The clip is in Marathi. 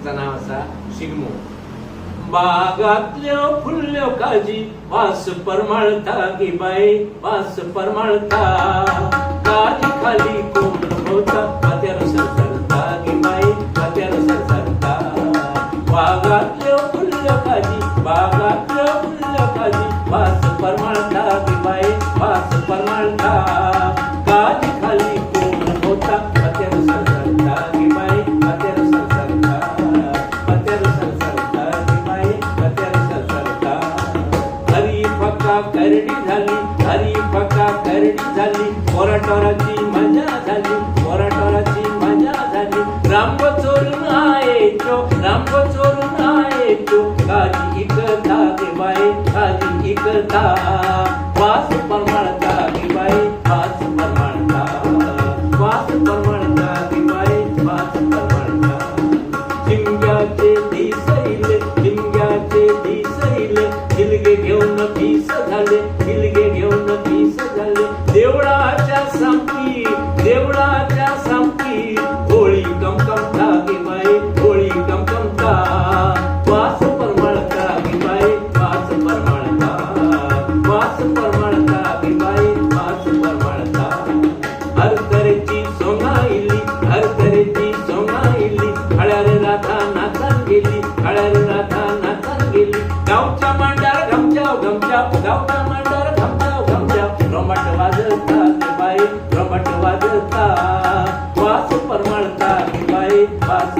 तिचा नाव असा शिगमो. बागातल्यो फुल्ल्यो काजी वास परमाळता गे बाई वास परमाळता. काजी खाली कोंबड होता खात्यार सरसरता गे बाई खात्यार सरसरता. बागातल्यो फुल्ल्यो काजी बागातल्यो फुल्ल्यो काजी वास परमाळता गे बाई वास परमाळता. काजी खाली कोंबड होता खात्यार सरसरता गे बाई खात्यार सरसरता खात्यार सरसरता गे बाई खात्यार सरसरता. हरी फका करडी झाली हरी फका करडी झाली. पोराटोराची मजा झाली पोराटोराची मजा झाली. रामगो चोरून आयेचो रामगो चोरून आयेचो. काजी इकता गे बाई काजी इकता. वास परमाळता गे बाई वास परमाळता वास परमाळता गे बाई वास परमाळता. शिमग्याचे दिसैले शिमग्याचे दिसैले. गिलगे घेऊन पीस झाले गिलगे घेऊन पीस झाले. देवळाच्या सांगती देवळाच्या सांगती. होळी कमकमता गे बाई होळी कमकमता. वास परमाळता गे बाई वास परमाळता वास परमाळता गे बाई वास परमाळता. हर तऱ्हेची सोंगाईली हर तऱ्हेची सोंगाईली. हळ्यार राधा नाचान गेली हळ्यार राधा नाचान गेली. गावच्या मांडार घमजाव घमजाव गावच्या मांडार घमजाव घमजाव. रोमट वाजता गे बाई रोमट वाजता. वास परमाळता गे बाई वास